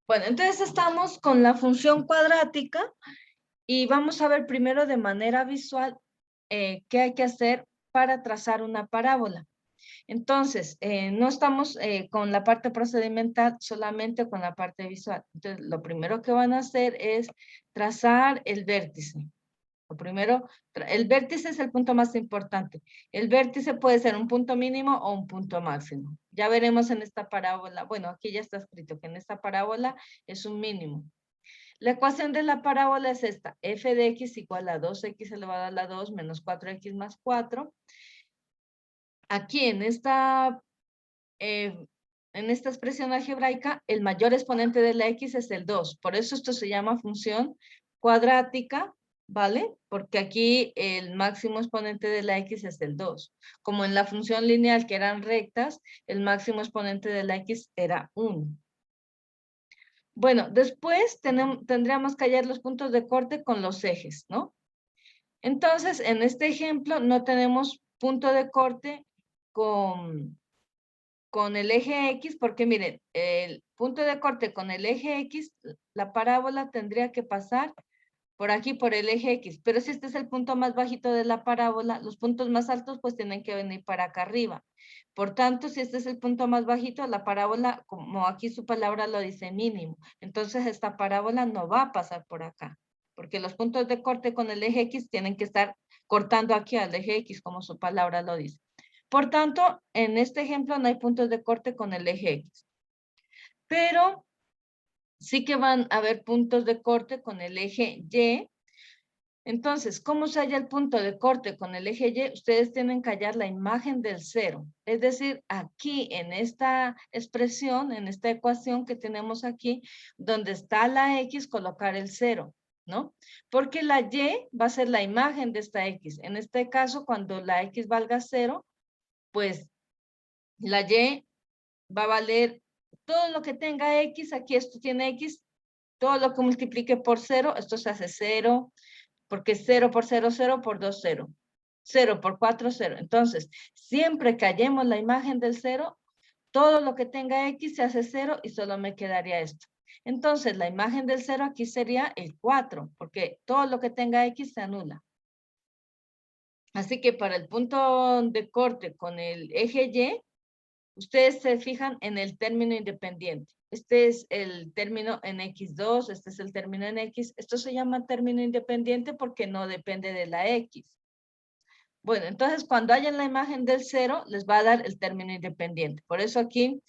Bueno, entonces estamos con la función cuadrática y vamos a ver primero de manera visual qué hay que hacer para trazar una parábola. Entonces, no estamos con la parte procedimental, solamente con la parte visual. Entonces, lo primero que van a hacer es trazar el vértice. Lo primero, el vértice es el punto más importante. El vértice puede ser un punto mínimo o un punto máximo. Ya veremos en esta parábola. Bueno, aquí ya está escrito que en esta parábola es un mínimo. La ecuación de la parábola es esta. F de x igual a 2x elevado a la 2 menos 4x más 4. Aquí en esta expresión algebraica, el mayor exponente de la x es el 2. Por eso esto se llama función cuadrática, ¿vale? Porque aquí el máximo exponente de la x es el 2. Como en la función lineal que eran rectas, el máximo exponente de la x era 1. Bueno, después tendríamos que hallar los puntos de corte con los ejes, ¿no? Entonces, en este ejemplo no tenemos punto de corte con el eje X, porque miren, el punto de corte con el eje X, la parábola tendría que pasar por aquí, por el eje X. Pero si este es el punto más bajito de la parábola, los puntos más altos pues tienen que venir para acá arriba. Por tanto, si este es el punto más bajito, la parábola, como aquí su palabra lo dice, mínimo. Entonces, esta parábola no va a pasar por acá, porque los puntos de corte con el eje X tienen que estar cortando aquí al eje X, como su palabra lo dice. Por tanto, en este ejemplo no hay puntos de corte con el eje X. Pero sí que van a haber puntos de corte con el eje Y. Entonces, ¿cómo se halla el punto de corte con el eje Y? Ustedes tienen que hallar la imagen del cero. Es decir, aquí en esta expresión, en esta ecuación que tenemos aquí, donde está la X, colocar el cero, ¿no? Porque la Y va a ser la imagen de esta X. En este caso, cuando la X valga 0, pues la Y va a valer todo lo que tenga X, aquí esto tiene X, todo lo que multiplique por 0, esto se hace 0, porque 0 por 0, 0 por 2, 0. 0 por 4, 0. Entonces, siempre que hallemos la imagen del 0, todo lo que tenga X se hace 0 y solo me quedaría esto. Entonces, la imagen del 0 aquí sería el 4, porque todo lo que tenga X se anula. Así que para el punto de corte con el eje Y, ustedes se fijan en el término independiente. Este es el término en X2, este es el término en X. Esto se llama término independiente porque no depende de la X. Bueno, entonces cuando hayan la imagen del 0, les va a dar el término independiente. Por eso aquí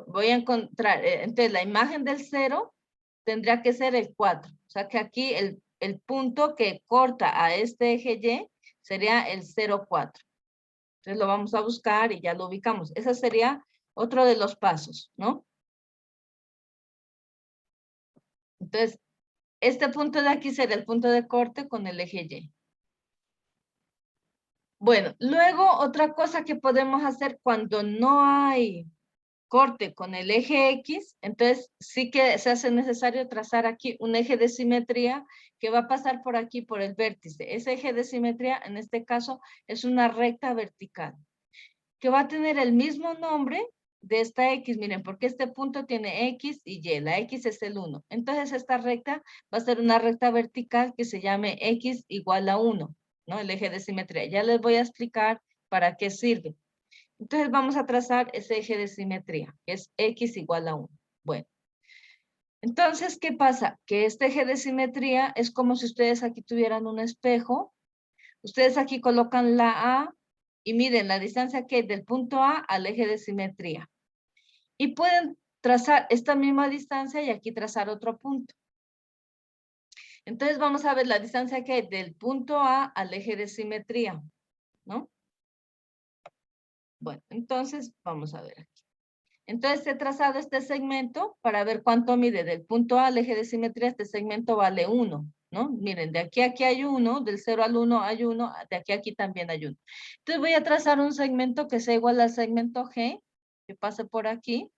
voy a encontrar, entonces la imagen del 0 tendría que ser el 4. O sea que aquí el punto que corta a este eje Y sería el 0, 4. Entonces lo vamos a buscar y ya lo ubicamos. Ese sería otro de los pasos, ¿no? Entonces, este punto de aquí sería el punto de corte con el eje Y. Bueno, luego otra cosa que podemos hacer cuando no hay corte con el eje X, entonces sí que se hace necesario trazar aquí un eje de simetría que va a pasar por aquí, por el vértice. Ese eje de simetría, en este caso, es una recta vertical, que va a tener el mismo nombre de esta X. Miren, porque este punto tiene X y Y. La X es el 1. Entonces, esta recta va a ser una recta vertical que se llame X igual a 1, ¿no? El eje de simetría. Ya les voy a explicar para qué sirve. Entonces, vamos a trazar ese eje de simetría, que es X igual a 1. Bueno. Entonces, ¿qué pasa? Que este eje de simetría es como si ustedes aquí tuvieran un espejo. Ustedes aquí colocan la A y miden la distancia que hay del punto A al eje de simetría. Y pueden trazar esta misma distancia y aquí trazar otro punto. Entonces vamos a ver la distancia que hay del punto A al eje de simetría, ¿no? Bueno, entonces vamos a ver aquí. Entonces he trazado este segmento para ver cuánto mide del punto A al eje de simetría. Este segmento vale 1, ¿no? Miren, de aquí a aquí hay 1, del 0 al 1 hay 1, de aquí a aquí también hay 1. Entonces voy a trazar un segmento que sea igual al segmento G, que pase por aquí,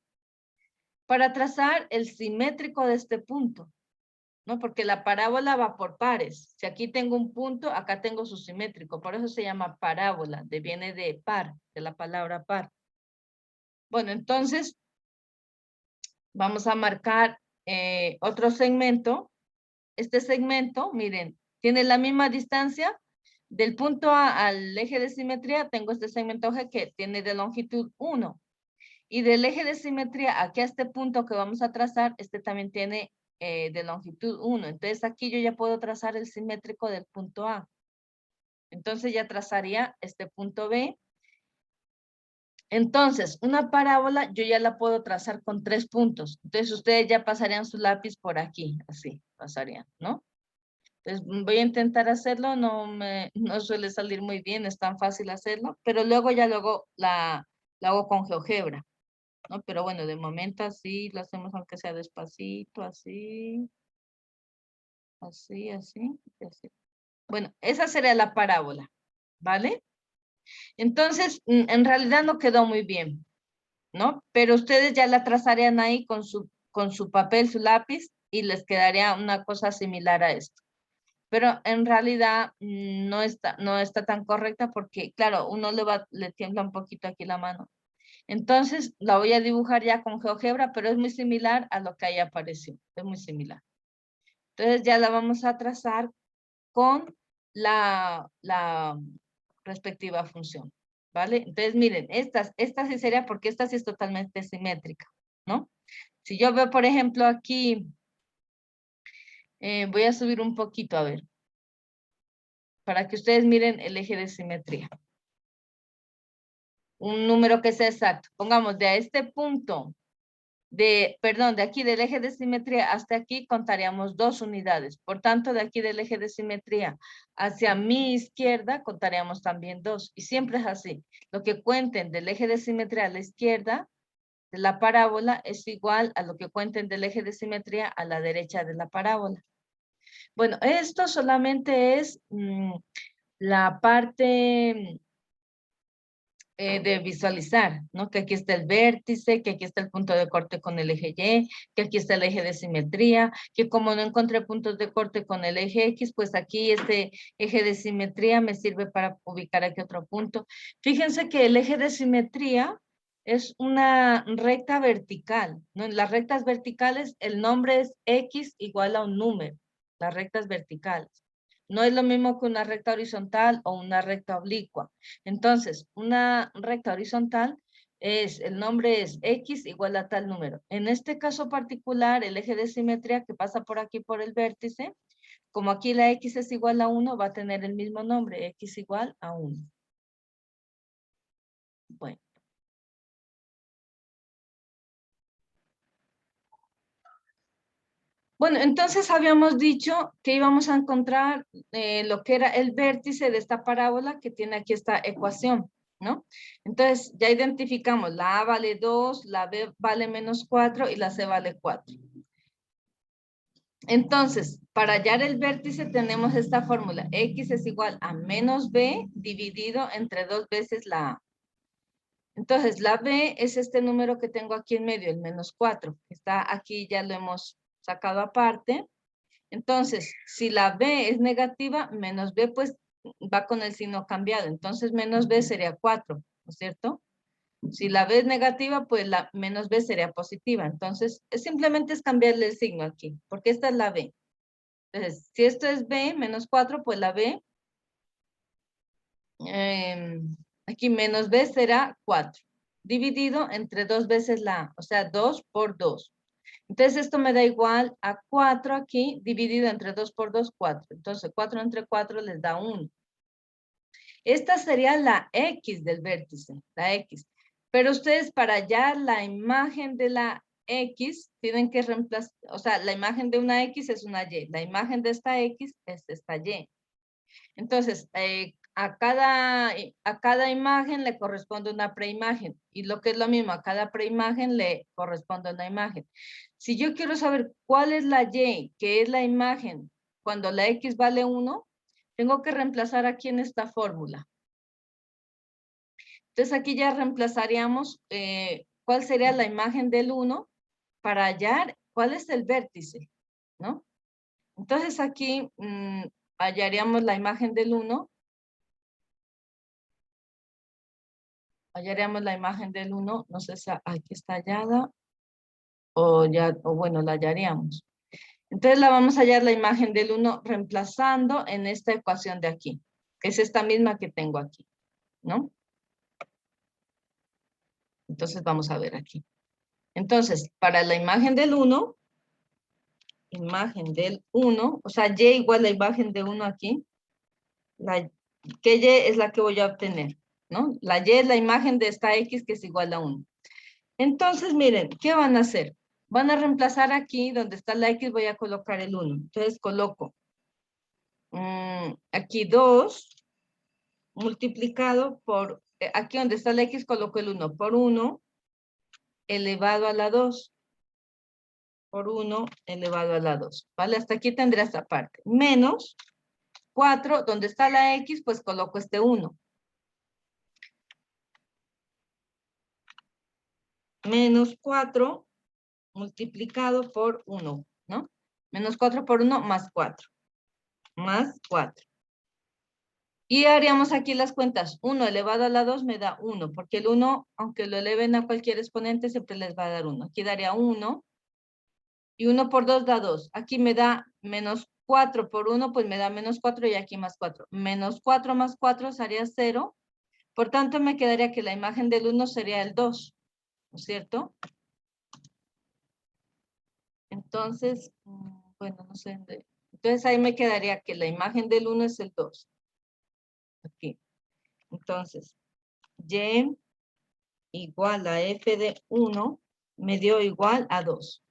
para trazar el simétrico de este punto, ¿no? Porque la parábola va por pares. Si aquí tengo un punto, acá tengo su simétrico. Por eso se llama parábola, viene de par, de la palabra par. Bueno, entonces vamos a marcar otro segmento. Este segmento, miren, tiene la misma distancia del punto A al eje de simetría. Tengo este segmento G que tiene de longitud 1. Y del eje de simetría aquí a este punto que vamos a trazar, este también tiene de longitud 1. Entonces aquí yo ya puedo trazar el simétrico del punto A. Entonces ya trazaría este punto B. Entonces, una parábola yo ya la puedo trazar con 3 puntos. Entonces ustedes ya pasarían su lápiz por aquí, así pasarían, ¿no? Entonces voy a intentar hacerlo, no suele salir muy bien, es tan fácil hacerlo, pero luego la hago con GeoGebra, ¿no? Pero bueno, de momento así lo hacemos aunque sea despacito, así, así, así, y así. Bueno, esa sería la parábola, ¿vale? Entonces, en realidad no quedó muy bien, ¿no? Pero ustedes ya la trazarían ahí con su papel, su lápiz, y les quedaría una cosa similar a esto. Pero en realidad no está tan correcta porque, claro, uno le tiembla un poquito aquí la mano. Entonces, la voy a dibujar ya con GeoGebra, pero es muy similar a lo que ahí apareció. Es muy similar. Entonces, ya la vamos a trazar con la respectiva función. ¿Vale? Entonces, miren, esta sí sería porque esta sí es totalmente simétrica, ¿no? Si yo veo, por ejemplo, aquí, voy a subir un poquito, a ver, para que ustedes miren el eje de simetría. Un número que sea exacto. Pongamos de a este punto, perdón, de aquí del eje de simetría hasta aquí contaríamos 2 unidades. Por tanto, de aquí del eje de simetría hacia mi izquierda contaríamos también 2. Y siempre es así. Lo que cuenten del eje de simetría a la izquierda de la parábola es igual a lo que cuenten del eje de simetría a la derecha de la parábola. Bueno, esto solamente es la parte de visualizar, ¿no? Que aquí está el vértice, que aquí está el punto de corte con el eje Y, que aquí está el eje de simetría, que como no encontré puntos de corte con el eje X, pues aquí este eje de simetría me sirve para ubicar aquí otro punto. Fíjense que el eje de simetría es una recta vertical, ¿no? En las rectas verticales el nombre es X igual a un número, las rectas verticales. No es lo mismo que una recta horizontal o una recta oblicua. Entonces, una recta horizontal el nombre es X igual a tal número. En este caso particular, el eje de simetría que pasa por aquí por el vértice, como aquí la X es igual a 1, va a tener el mismo nombre, X igual a 1. Bueno. Bueno, entonces habíamos dicho que íbamos a encontrar lo que era el vértice de esta parábola que tiene aquí esta ecuación, ¿no? Entonces ya identificamos, la A vale 2, la B vale menos 4 y la C vale 4. Entonces, para hallar el vértice tenemos esta fórmula, X es igual a menos B dividido entre 2 veces la A. Entonces, la B es este número que tengo aquí en medio, el menos 4. Está aquí, ya lo hemos sacado aparte. Entonces, si la B es negativa, menos B pues va con el signo cambiado. Entonces, menos B sería 4, ¿no es cierto? Si la B es negativa, pues la menos B sería positiva. Entonces, simplemente es cambiarle el signo aquí, porque esta es la B. Entonces, si esto es B, menos 4, pues la B, aquí menos B será 4, dividido entre 2 veces la A, o sea, 2 por 2. Entonces, esto me da igual a 4 aquí, dividido entre 2 por 2, 4. Entonces, 4 entre 4 les da 1. Esta sería la X del vértice, la X. Pero ustedes para hallar la imagen de la X, tienen que reemplazar, o sea, la imagen de una X es una Y. La imagen de esta X es esta Y. Entonces, a cada imagen le corresponde una preimagen. Y lo que es lo mismo, a cada preimagen le corresponde una imagen. Si yo quiero saber cuál es la Y, que es la imagen, cuando la X vale 1, tengo que reemplazar aquí en esta fórmula. Entonces aquí ya reemplazaríamos cuál sería la imagen del 1 para hallar cuál es el vértice, ¿no? Entonces aquí hallaríamos la imagen del 1. Hallaríamos la imagen del 1, no sé si aquí está hallada. o bueno, la hallaríamos. Entonces la vamos a hallar la imagen del 1 reemplazando en esta ecuación de aquí, que es esta misma que tengo aquí, ¿no? Entonces vamos a ver aquí. Entonces, para la imagen del 1, o sea, y igual la imagen de 1 aquí, que y es la que voy a obtener, ¿no? La y es la imagen de esta x que es igual a 1. Entonces, miren, ¿qué van a hacer? Van a reemplazar aquí, donde está la x, voy a colocar el 1. Entonces coloco aquí 2 multiplicado por, aquí donde está la x, coloco el 1 por 1 elevado a la 2. Por 1 elevado a la 2. ¿Vale? Hasta aquí tendré esta parte. Menos 4, donde está la x, pues coloco este 1. Menos 4 multiplicado por 1, ¿no? Menos 4 por 1 más 4. Más 4. Y haríamos aquí las cuentas. 1 elevado a la 2 me da 1, porque el 1, aunque lo eleven a cualquier exponente, siempre les va a dar 1. Aquí daría 1. Y 1 por 2 da 2. Aquí me da menos 4 por 1, pues me da menos 4 y aquí más 4. Menos 4 más 4 sería 0. Por tanto, me quedaría que la imagen del 1 sería el 2, ¿no es cierto? Entonces, bueno, no sé. Entonces ahí me quedaría que la imagen del 1 es el 2. Aquí. Entonces, y igual a f de 1 me dio igual a 2.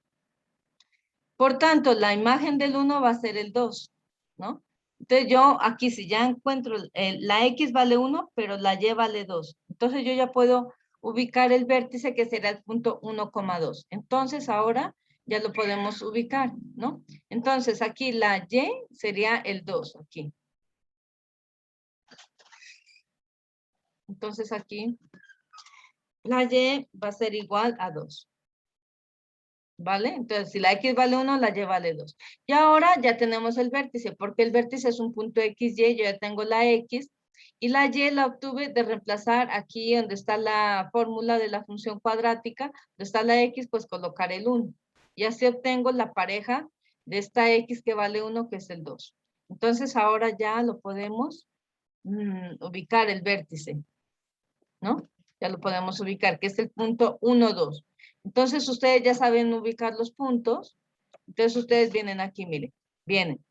Por tanto, la imagen del 1 va a ser el 2, ¿no? Entonces yo aquí si ya encuentro, la x vale 1, pero la y vale 2. Entonces yo ya puedo ubicar el vértice que será el punto 1,2. Entonces ahora ya lo podemos ubicar, ¿no? Entonces aquí la y sería el 2, aquí. Entonces aquí la y va a ser igual a 2. ¿Vale? Entonces, si la x vale 1, la y vale 2. Y ahora ya tenemos el vértice, porque el vértice es un punto XY, yo ya tengo la x, y la y la obtuve de reemplazar aquí donde está la fórmula de la función cuadrática, donde está la x, pues colocar el 1. Y así obtengo la pareja de esta x que vale 1, que es el 2. Entonces, ahora ya lo podemos ubicar el vértice, ¿no? Ya lo podemos ubicar, que es el punto 1, 2. Entonces, ustedes ya saben ubicar los puntos. Entonces, ustedes vienen aquí, miren. Vienen.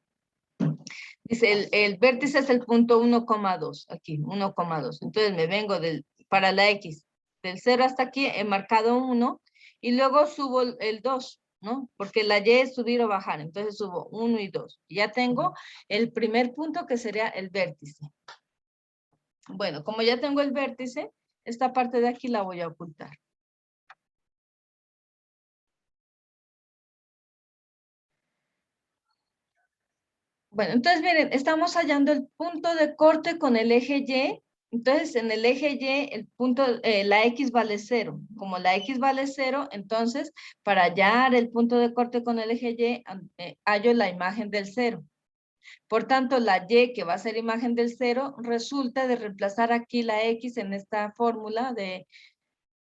Dice, el vértice es el punto 1,2. Aquí, 1,2. Entonces, me vengo para la X. Del 0 hasta aquí he marcado 1. Y luego subo el 2, ¿no? Porque la Y es subir o bajar. Entonces, subo 1 y 2. Ya tengo el primer punto que sería el vértice. Bueno, como ya tengo el vértice, esta parte de aquí la voy a ocultar. Bueno, entonces miren, estamos hallando el punto de corte con el eje Y. Entonces, en el eje Y, el punto, la X vale 0. Como la X vale 0, entonces, para hallar el punto de corte con el eje Y, hallo la imagen del 0. Por tanto, la Y, que va a ser imagen del 0, resulta de reemplazar aquí la X en esta fórmula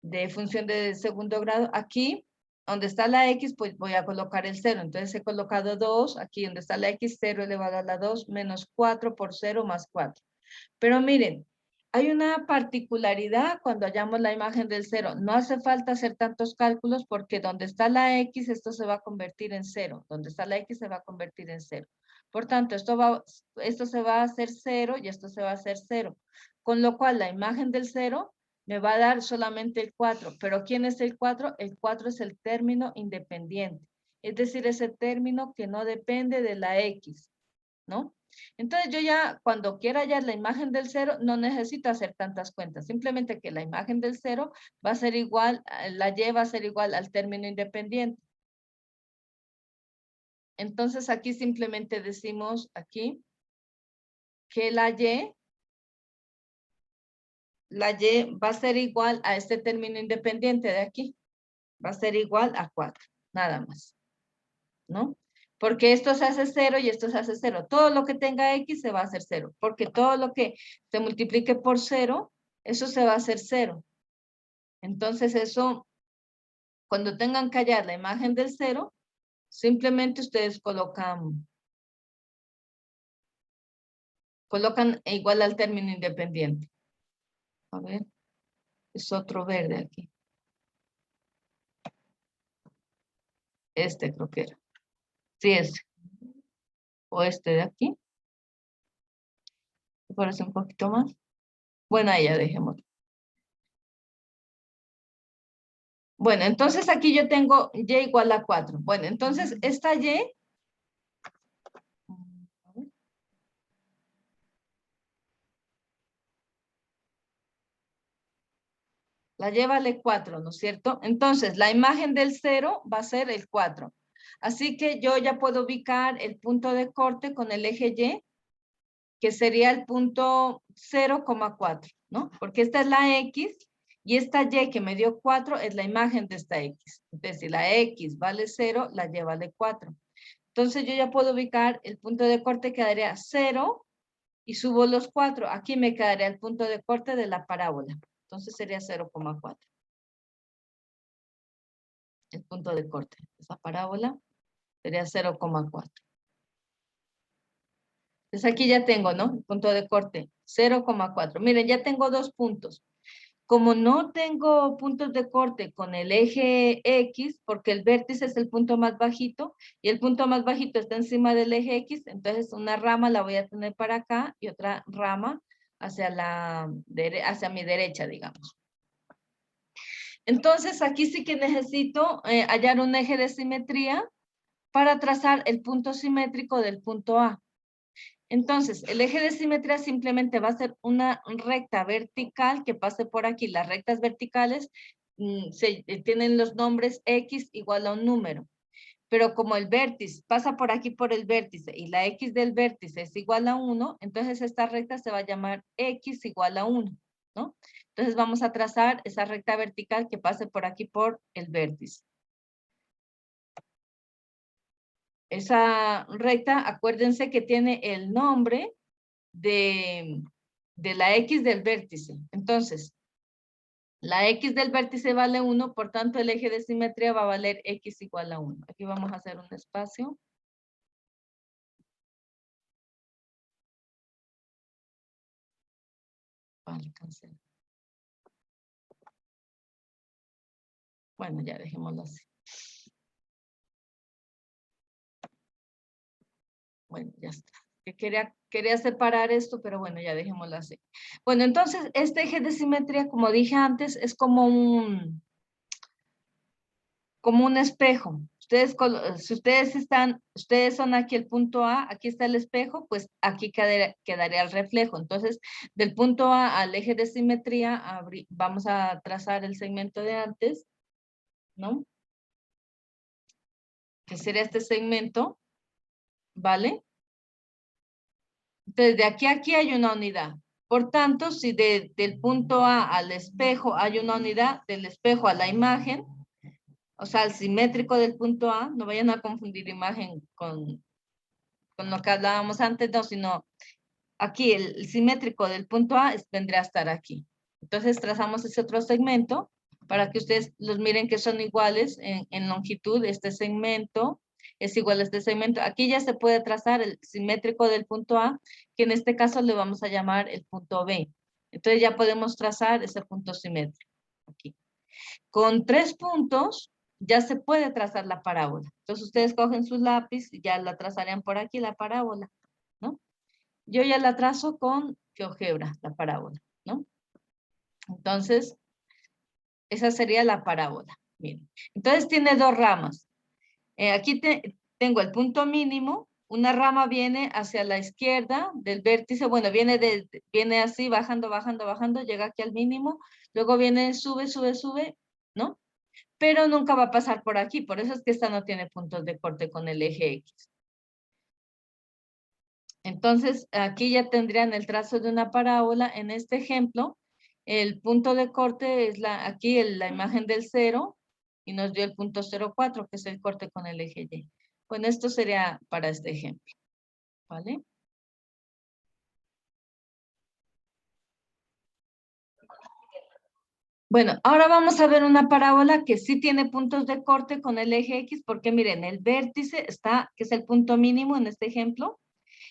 de función de segundo grado. Aquí, donde está la X, pues voy a colocar el 0. Entonces he colocado 2, aquí donde está la X, 0 elevado a la 2, menos 4 por 0 más 4. Pero miren, hay una particularidad cuando hallamos la imagen del 0. No hace falta hacer tantos cálculos porque donde está la X, esto se va a convertir en 0. Donde está la X se va a convertir en 0. Por tanto, esto se va a hacer 0 y esto se va a hacer 0. Con lo cual, la imagen del 0 me va a dar solamente el 4. ¿Pero quién es el 4? El 4 es el término independiente. Es decir, ese término que no depende de la X, ¿no? Entonces yo ya cuando quiera hallar la imagen del 0 no necesito hacer tantas cuentas. Simplemente que la imagen del 0 va a ser igual, la Y va a ser igual al término independiente. Entonces aquí simplemente decimos aquí que la Y va a ser igual a este término independiente de aquí. Va a ser igual a 4, nada más, ¿no? Porque esto se hace 0 y esto se hace 0. Todo lo que tenga X se va a hacer 0, porque todo lo que se multiplique por 0, eso se va a hacer 0. Entonces eso, cuando tengan que hallar la imagen del 0, simplemente ustedes colocan igual al término independiente. A ver, es otro verde aquí. Este creo que era. Sí, este. O este de aquí. ¿Me parece un poquito más? Bueno, ahí ya dejemos. Bueno, entonces aquí yo tengo y igual a 4. Bueno, entonces esta y... La y vale 4, ¿no es cierto? Entonces, la imagen del 0 va a ser el 4. Así que yo ya puedo ubicar el punto de corte con el eje Y, que sería el punto 0,4, ¿no? Porque esta es la X y esta Y que me dio 4 es la imagen de esta X. Entonces, si la X vale 0, la Y vale 4. Entonces, yo ya puedo ubicar el punto de corte, quedaría 0 y subo los 4. Aquí me quedaría el punto de corte de la parábola. Entonces, sería 0,4. El punto de corte. Esa parábola sería 0,4. Entonces aquí ya tengo, ¿no? El punto de corte, 0,4. Miren, ya tengo dos puntos. Como no tengo puntos de corte con el eje X, porque el vértice es el punto más bajito, y el punto más bajito está encima del eje X, entonces una rama la voy a tener para acá y otra rama hacia mi derecha, digamos. Entonces aquí sí que necesito hallar un eje de simetría para trazar el punto simétrico del punto A. Entonces, el eje de simetría simplemente va a ser una recta vertical que pase por aquí. Las rectas verticales tienen los nombres X igual a un número. Pero como el vértice pasa por aquí por el vértice y la X del vértice es igual a 1, entonces esta recta se va a llamar X igual a 1, ¿no? Entonces vamos a trazar esa recta vertical que pase por aquí por el vértice. Esa recta, acuérdense que tiene el nombre de la X del vértice. Entonces, la X del vértice vale 1, por tanto el eje de simetría va a valer X igual a 1. Aquí vamos a hacer un espacio. Vale, cancela. Bueno, ya dejémoslo así. Bueno, ya está. Que quería separar esto, pero bueno, ya dejémoslo así. Bueno, entonces este eje de simetría, como dije antes, es como un espejo. Si ustedes son aquí el punto A, aquí está el espejo, pues aquí quedaría el reflejo. Entonces, del punto A al eje de simetría, vamos a trazar el segmento de antes, ¿no? Que sería este segmento, ¿vale? Entonces, de aquí a aquí hay una unidad. Por tanto, si del punto A al espejo hay una unidad, del espejo a la imagen, o sea, el simétrico del punto A, no vayan a confundir imagen con lo que hablábamos antes, no, sino aquí el simétrico del punto A vendría a estar aquí. Entonces trazamos ese otro segmento para que ustedes los miren que son iguales en longitud. Este segmento es igual a este segmento. Aquí ya se puede trazar el simétrico del punto A, que en este caso le vamos a llamar el punto B. Entonces ya podemos trazar ese punto simétrico aquí. Con 3 puntos ya se puede trazar la parábola. Entonces ustedes cogen sus lápiz y ya la trazarían por aquí la parábola, ¿no? Yo ya la trazo con GeoGebra, la parábola, ¿no? Entonces, esa sería la parábola. Miren. Entonces tiene dos ramas. Aquí tengo el punto mínimo. Una rama viene hacia la izquierda del vértice. Bueno, viene así, bajando, bajando, bajando, llega aquí al mínimo. Luego viene, sube, sube, sube, ¿no? Pero nunca va a pasar por aquí. Por eso es que esta no tiene puntos de corte con el eje X. Entonces, aquí ya tendrían el trazo de una parábola. En este ejemplo, el punto de corte es aquí la imagen del 0 y nos dio el punto 0,4, que es el corte con el eje Y. Bueno, esto sería para este ejemplo, ¿vale? Bueno, ahora vamos a ver una parábola que sí tiene puntos de corte con el eje X, porque miren, el vértice está, que es el punto mínimo en este ejemplo,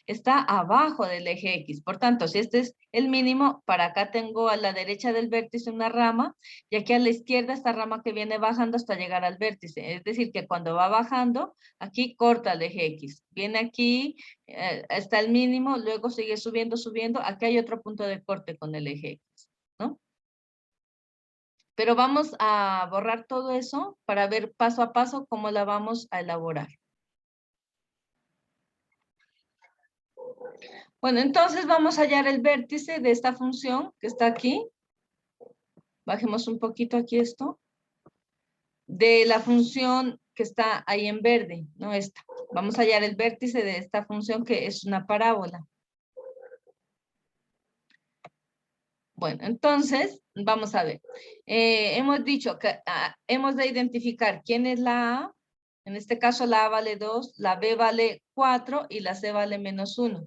está abajo del eje X. Por tanto, si este es el mínimo, para acá tengo a la derecha del vértice una rama, y aquí a la izquierda esta rama que viene bajando hasta llegar al vértice. Es decir, que cuando va bajando, aquí corta el eje X. Viene aquí, está el mínimo, luego sigue subiendo, subiendo. Aquí hay otro punto de corte con el eje X, ¿no? Pero vamos a borrar todo eso para ver paso a paso cómo la vamos a elaborar. Bueno, entonces vamos a hallar el vértice de esta función que está aquí. Bajemos un poquito aquí esto. De la función que está ahí en verde, no esta. Vamos a hallar el vértice de esta función que es una parábola. Bueno, entonces, vamos a ver. Hemos dicho que hemos de identificar quién es la A. En este caso la A vale 2, la B vale 4 y la C vale -1.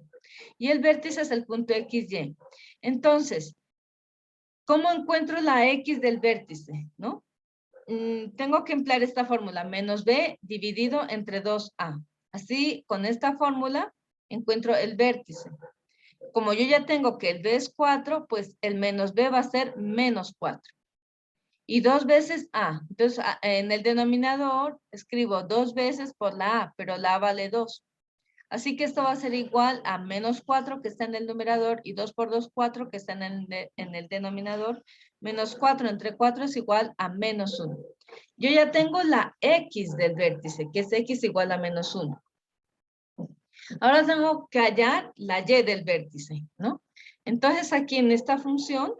Y el vértice es el punto XY. Entonces, ¿cómo encuentro la X del vértice? ¿No? Tengo que emplear esta fórmula, -b dividido entre 2a. Así, con esta fórmula, encuentro el vértice. Como yo ya tengo que el b es 4, pues el -b va a ser -4. Y 2 veces a. Entonces, en el denominador escribo 2 veces por la a, pero la a vale 2. Así que esto va a ser igual a -4 que está en el numerador y 2 por 2, 4 que está en el denominador. -4 entre 4 es igual a -1. Yo ya tengo la X del vértice, que es X igual a -1. Ahora tengo que hallar la Y del vértice, ¿no? Entonces aquí en esta función,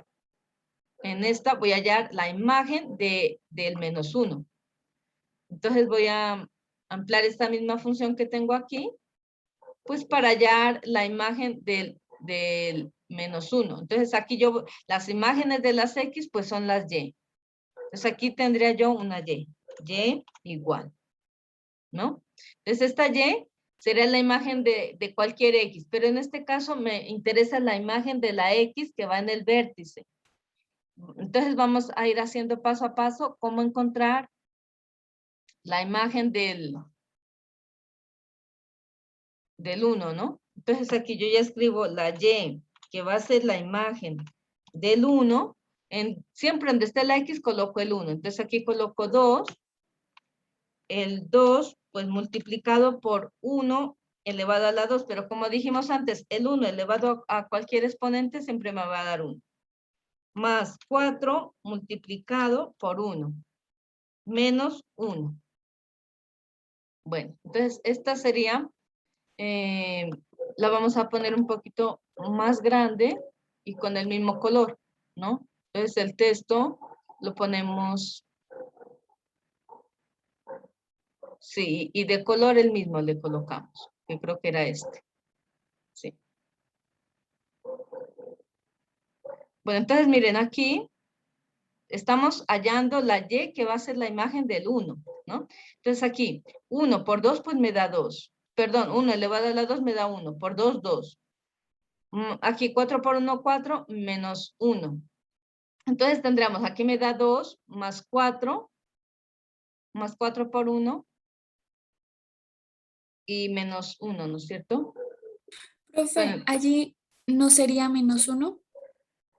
en esta voy a hallar la imagen del -1. Entonces voy a ampliar esta misma función que tengo aquí, pues para hallar la imagen del -1. Entonces aquí yo, las imágenes de las X, pues son las Y. Entonces aquí tendría yo una Y. Y igual, ¿no? Entonces esta Y sería la imagen de cualquier X, pero en este caso me interesa la imagen de la X que va en el vértice. Entonces vamos a ir haciendo paso a paso cómo encontrar la imagen del 1, ¿no? Entonces aquí yo ya escribo la Y, que va a ser la imagen del 1. Siempre donde esté la X coloco el 1. Entonces aquí coloco 2. El 2, pues multiplicado por 1 elevado a la 2. Pero como dijimos antes, el 1 elevado a cualquier exponente siempre me va a dar 1. Más 4 multiplicado por 1. Menos 1. Bueno, entonces esta sería... la vamos a poner un poquito más grande y con el mismo color, ¿no? Entonces el texto lo ponemos, sí, y de color el mismo le colocamos, que creo que era este, sí. Bueno, entonces miren aquí, estamos hallando la Y que va a ser la imagen del 1, ¿no? Entonces aquí, 1 por 2 pues me da 2. Perdón, 1 elevado a la 2 me da 1, por 2, 2. Aquí 4 por 1, 4, menos 1. Entonces tendríamos, aquí me da 2 más 4 por 1 y menos 1, ¿no es cierto? Profe, Bueno, allí no sería -1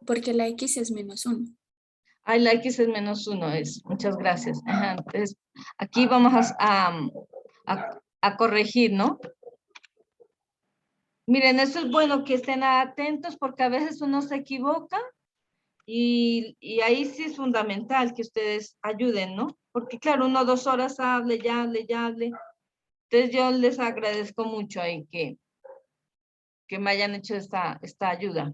porque la X es -1. ahí la X es -1, es. Muchas gracias. Ajá, entonces, aquí vamos a corregir, ¿no? Miren, eso es bueno que estén atentos porque a veces uno se equivoca y ahí sí es fundamental que ustedes ayuden, ¿no? Porque claro, uno 2 horas hable, ya hable, ya hable. Entonces yo les agradezco mucho ahí que me hayan hecho esta ayuda.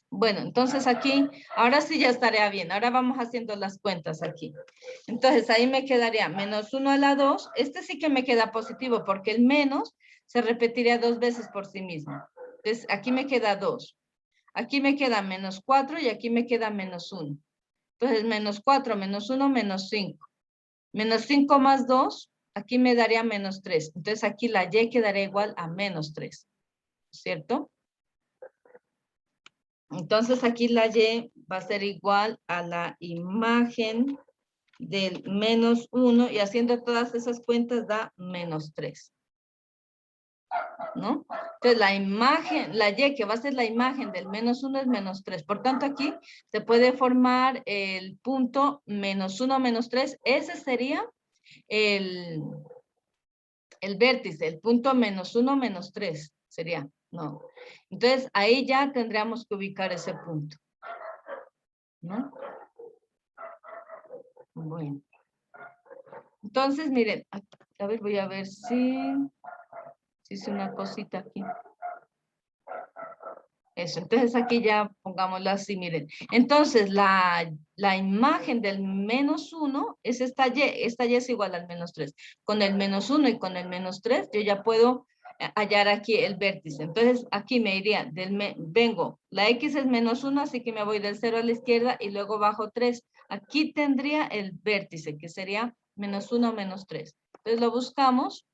Bueno, entonces aquí, ahora sí ya estaría bien. Ahora vamos haciendo las cuentas aquí. Entonces ahí me quedaría -1 a la 2. Este sí que me queda positivo porque el menos se repetiría 2 veces por sí mismo. Entonces aquí me queda 2. Aquí me queda -4 y aquí me queda -1. Entonces -4, -1, -5. -5 más 2, aquí me daría -3. Entonces aquí la Y quedaría igual a -3. ¿Cierto? Entonces aquí la Y va a ser igual a la imagen del menos 1 y haciendo todas esas cuentas da menos 3. ¿No? Entonces la imagen, la Y que va a ser la imagen del menos 1 es menos 3. Por tanto aquí se puede formar el punto menos 1, menos 3. Ese sería el vértice, el punto menos 1, menos 3 sería, ¿no? Entonces ahí ya tendríamos que ubicar ese punto, ¿no? Bueno. Entonces, miren, a ver, voy a ver si hice una cosita aquí. Eso, entonces aquí ya pongámoslo así, miren. Entonces, la imagen del menos 1 es esta Y es igual al menos 3. Con el menos 1 y con el menos 3, yo ya puedo hallar aquí el vértice. Entonces, aquí me iría, vengo, la X es menos 1, así que me voy del 0 a la izquierda y luego bajo 3. Aquí tendría el vértice, que sería menos 1, menos 3. Entonces lo buscamos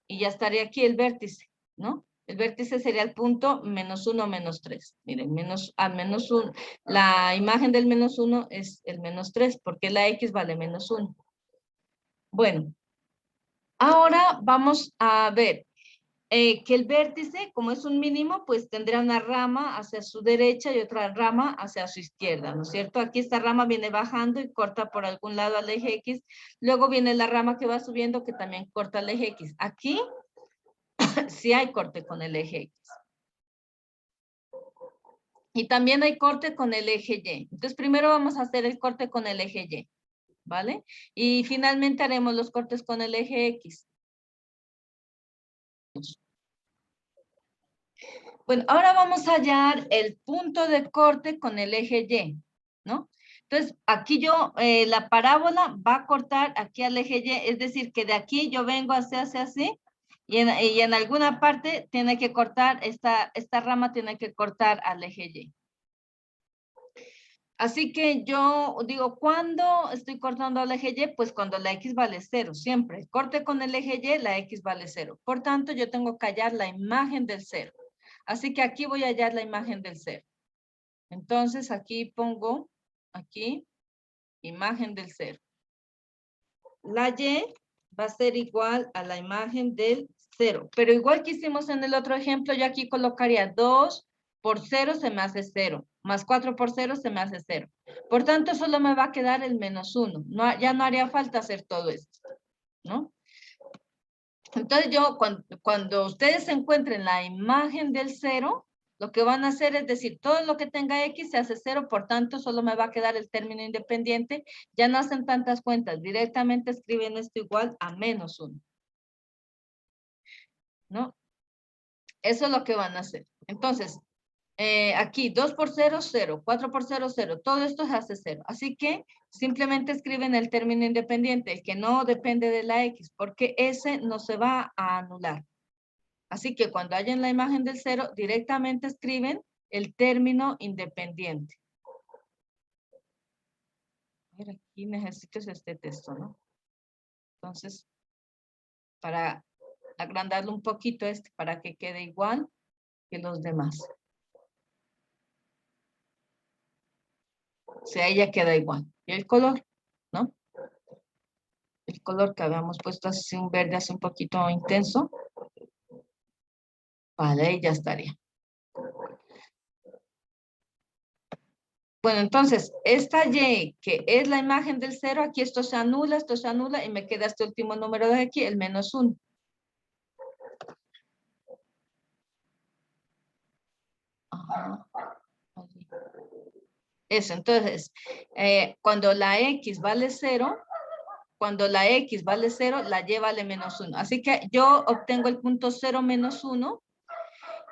y ya estaría aquí el vértice, ¿no? El vértice sería el punto menos 1, menos 3. Miren, menos 1, la imagen del menos 1 es el menos 3, porque la X vale menos 1. Bueno, ahora vamos a ver que el vértice, como es un mínimo, pues tendrá una rama hacia su derecha y otra rama hacia su izquierda, ¿no es cierto? Aquí esta rama viene bajando y corta por algún lado al eje X. Luego viene la rama que va subiendo que también corta el eje X. Aquí sí hay corte con el eje X. Y también hay corte con el eje Y. Entonces, primero vamos a hacer el corte con el eje Y, ¿vale? Y finalmente haremos los cortes con el eje X. Bueno, ahora vamos a hallar el punto de corte con el eje Y, ¿no? Entonces, aquí yo, la parábola va a cortar aquí al eje Y, es decir, que de aquí yo vengo hacia así, y en alguna parte tiene que cortar, esta rama tiene que cortar al eje Y. Así que yo digo, ¿cuándo estoy cortando al eje Y? Pues cuando la X vale 0, siempre. Corte con el eje Y, la X vale 0. Por tanto, yo tengo que hallar la imagen del 0. Así que aquí voy a hallar la imagen del 0. Entonces, aquí pongo, aquí, imagen del 0. La Y va a ser igual a la imagen del 0. Pero igual que hicimos en el otro ejemplo, yo aquí colocaría 2 por 0 se me hace 0. Más 4 por 0 se me hace 0. Por tanto, solo me va a quedar el menos 1. No, ya no haría falta hacer todo esto, ¿no? Entonces yo, cuando ustedes encuentren la imagen del 0, lo que van a hacer es decir, todo lo que tenga X se hace 0, por tanto, solo me va a quedar el término independiente. Ya no hacen tantas cuentas, directamente escriben esto igual a menos 1. ¿No? Eso es lo que van a hacer. Entonces, aquí 2 por 0, 0. 4 por 0, 0. Todo esto se hace 0. Así que simplemente escriben el término independiente, el que no depende de la X, porque ese no se va a anular. Así que cuando hayan la imagen del 0, directamente escriben el término independiente. A ver, aquí necesito este texto, ¿no? Entonces, para agrandarlo un poquito para que quede igual que los demás. O sea, ella queda igual. Y el color, ¿no? El color que habíamos puesto así un verde así un poquito intenso. Vale, ahí ya estaría. Bueno, entonces, esta Y, que es la imagen del 0, aquí esto se anula y me queda este último número de aquí, el menos 1. Ajá. Eso, entonces, cuando la X vale 0, la Y vale menos 1. Así que yo obtengo el punto 0 menos 1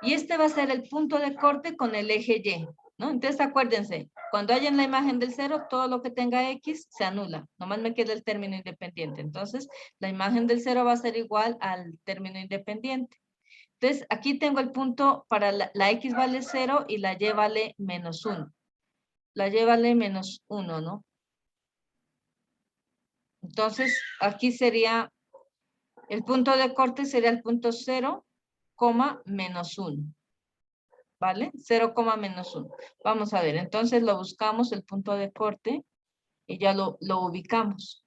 y este va a ser el punto de corte con el eje Y, ¿no? Entonces acuérdense, cuando haya en la imagen del 0, todo lo que tenga X se anula. Nomás me queda el término independiente. Entonces, la imagen del 0 va a ser igual al término independiente. Entonces, aquí tengo el punto para la X vale 0 y la Y vale menos 1. La Y vale menos 1, ¿no? Entonces, aquí sería, el punto de corte sería el punto 0, menos 1. ¿vale? 0, menos 1. Vamos a ver, entonces lo buscamos, el punto de corte, y ya lo ubicamos.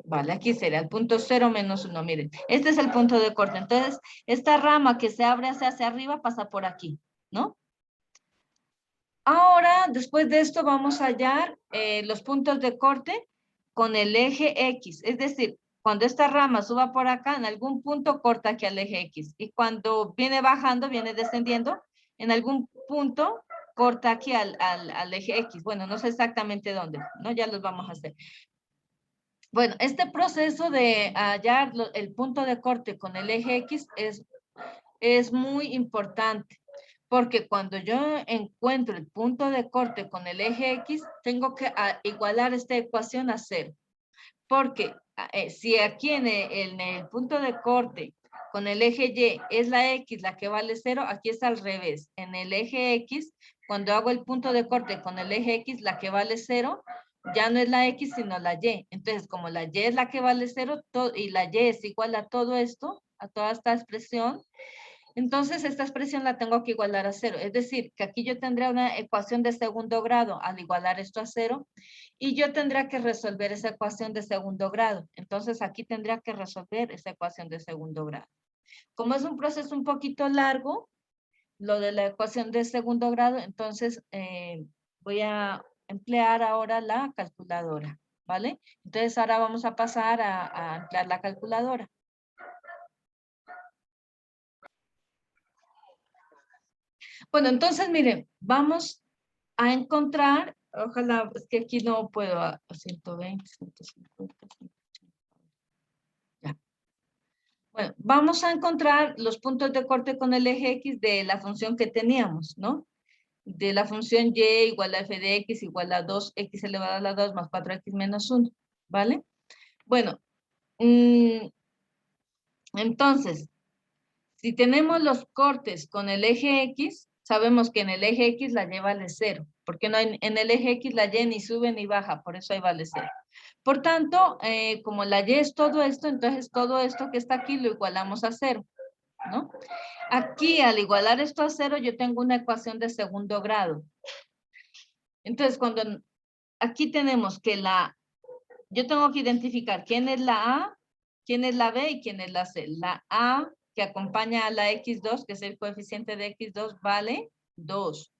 Vale, aquí sería el punto 0 menos 1. Miren, este es el punto de corte. Entonces, esta rama que se abre hacia arriba pasa por aquí, ¿no? Ahora, después de esto, vamos a hallar los puntos de corte con el eje X. Es decir, cuando esta rama suba por acá, en algún punto corta aquí al eje X. Y cuando viene bajando, viene descendiendo, en algún punto corta aquí al eje X. Bueno, no sé exactamente dónde, ¿no? Ya los vamos a hacer. Bueno, este proceso de hallar el punto de corte con el eje X es muy importante, porque cuando yo encuentro el punto de corte con el eje X, tengo que igualar esta ecuación a 0. Porque si aquí en el punto de corte con el eje Y es la X la que vale 0, aquí es al revés. En el eje X, cuando hago el punto de corte con el eje X, la que vale 0, ya no es la X, sino la Y. Entonces, como la Y es la que vale 0 y la Y es igual a todo esto, a toda esta expresión, entonces esta expresión la tengo que igualar a 0. Es decir, que aquí yo tendría una ecuación de segundo grado al igualar esto a 0 y yo tendría que resolver esa ecuación de segundo grado. Entonces aquí tendría que resolver esa ecuación de segundo grado. Como es un proceso un poquito largo, lo de la ecuación de segundo grado, entonces voy a emplear ahora la calculadora, ¿vale? Entonces ahora vamos a pasar a emplear la calculadora. Bueno, entonces miren, vamos a encontrar, ojalá, es que aquí no puedo, a 120, 150, 180. Ya. Bueno, vamos a encontrar los puntos de corte con el eje X de la función que teníamos, ¿no? De la función Y igual a f de X igual a 2X elevado a la 2 más 4X menos 1, ¿vale? Bueno, entonces, si tenemos los cortes con el eje X, sabemos que en el eje X la Y vale 0, porque no hay, en el eje X la Y ni sube ni baja, por eso ahí vale 0. Por tanto, como la Y es todo esto, entonces todo esto que está aquí lo igualamos a 0, ¿no? Aquí, al igualar esto a 0, yo tengo una ecuación de segundo grado. Entonces, cuando aquí tenemos que yo tengo que identificar quién es la A, quién es la B y quién es la C. La A, que acompaña a la X2, que es el coeficiente de X2, vale 2.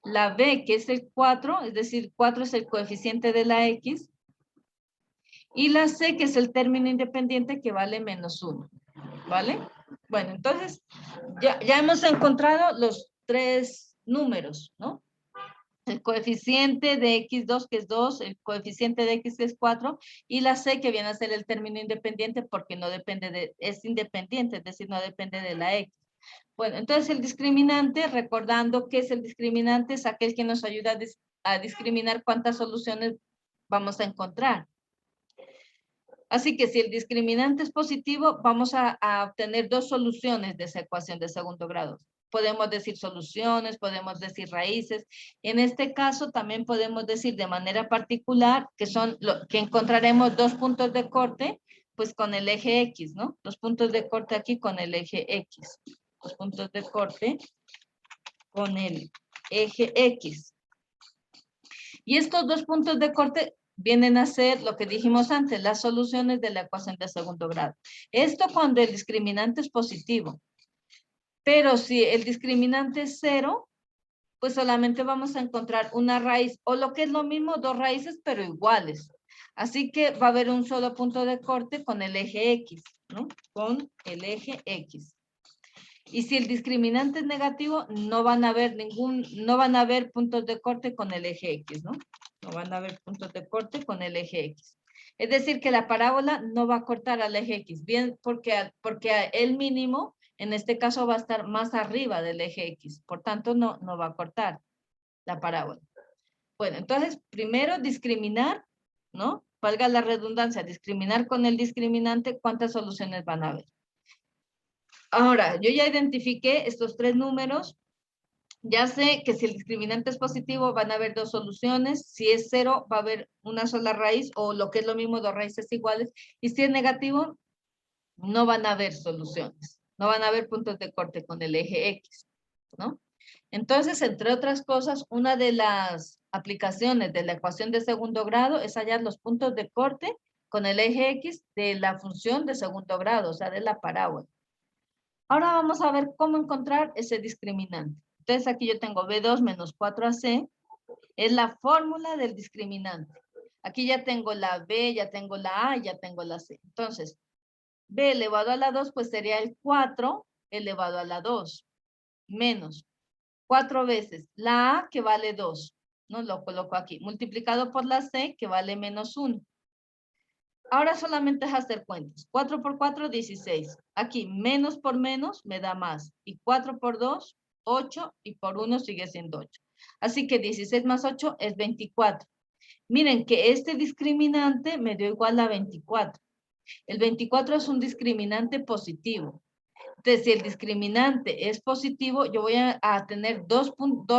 La B, que es el 4, es decir, 4 es el coeficiente de la X. Y la C, que es el término independiente, que vale menos 1. ¿Vale? Bueno, entonces, ya hemos encontrado los tres números, ¿no? El coeficiente de X2, que es 2, el coeficiente de X, que es 4, y la C, que viene a ser el término independiente, porque no depende es independiente, es decir, no depende de la X. Bueno, entonces el discriminante, recordando que es el discriminante, es aquel que nos ayuda a discriminar cuántas soluciones vamos a encontrar. Así que si el discriminante es positivo, vamos a obtener dos soluciones de esa ecuación de segundo grado. Podemos decir soluciones, podemos decir raíces. En este caso también podemos decir de manera particular que son que encontraremos dos puntos de corte, pues con el eje X, ¿no? Los puntos de corte aquí con el eje X. Los puntos de corte con el eje X. Y estos dos puntos de corte vienen a ser lo que dijimos antes, las soluciones de la ecuación de segundo grado. Esto cuando el discriminante es positivo. Pero si el discriminante es 0, pues solamente vamos a encontrar una raíz, o lo que es lo mismo, dos raíces, pero iguales. Así que va a haber un solo punto de corte con el eje X, ¿no? Con el eje X. Y si el discriminante es negativo, no van a haber puntos de corte con el eje X, ¿no? No van a haber puntos de corte con el eje X. Es decir, que la parábola no va a cortar al eje X, bien porque el mínimo, en este caso, va a estar más arriba del eje X. Por tanto, no va a cortar la parábola. Bueno, entonces, primero discriminar, ¿no? Valga la redundancia, discriminar con el discriminante, ¿cuántas soluciones van a haber? Ahora, yo ya identifiqué estos tres números. Ya sé que si el discriminante es positivo, van a haber dos soluciones. Si es 0, va a haber una sola raíz, o lo que es lo mismo, dos raíces iguales. Y si es negativo, no van a haber soluciones, No van a haber puntos de corte con el eje X, ¿no? Entonces, entre otras cosas, una de las aplicaciones de la ecuación de segundo grado es hallar los puntos de corte con el eje X de la función de segundo grado, o sea, de la parábola. Ahora vamos a ver cómo encontrar ese discriminante. Entonces, aquí yo tengo B2 menos 4AC, es la fórmula del discriminante. Aquí ya tengo la B, ya tengo la A, ya tengo la C. Entonces, B elevado a la 2, pues sería el 4 elevado a la 2, menos 4 veces la A, que vale 2, ¿no? Lo coloco aquí, multiplicado por la C, que vale menos 1. Ahora solamente es hacer cuentas. 4 por 4, 16. Aquí, menos por menos, me da más. Y 4 por 2, 8, y por 1 sigue siendo 8. Así que 16 más 8 es 24. Miren que este discriminante me dio igual a 24. El 24 es un discriminante positivo. Entonces, si el discriminante es positivo, yo voy a tener dos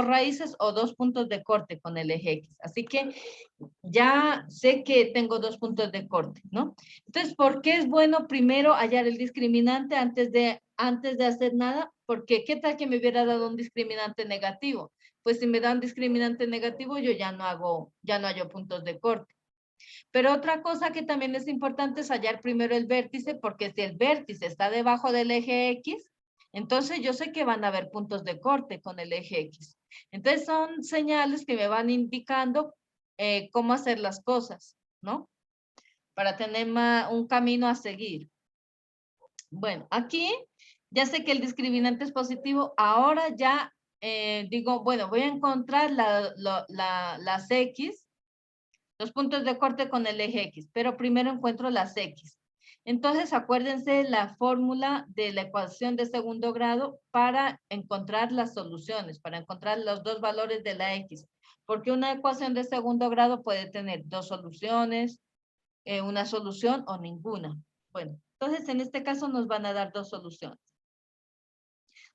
raíces o 2 puntos de corte con el eje X. Así que ya sé que tengo 2 puntos de corte, ¿no? Entonces, ¿por qué es bueno primero hallar el discriminante antes de hacer nada? Porque ¿qué tal que me hubiera dado un discriminante negativo? Pues si me da un discriminante negativo, yo ya no hallo puntos de corte. Pero otra cosa que también es importante es hallar primero el vértice, porque si el vértice está debajo del eje X, entonces yo sé que van a haber puntos de corte con el eje X. Entonces son señales que me van indicando cómo hacer las cosas, ¿no? Para tener un camino a seguir. Bueno, aquí ya sé que el discriminante es positivo. Ahora ya digo, bueno, voy a encontrar las X, los puntos de corte con el eje X, pero primero encuentro las X. Entonces, acuérdense la fórmula de la ecuación de segundo grado para encontrar las soluciones, para encontrar los dos valores de la X. Porque una ecuación de segundo grado puede tener dos soluciones, una solución o ninguna. Bueno, entonces en este caso nos van a dar dos soluciones.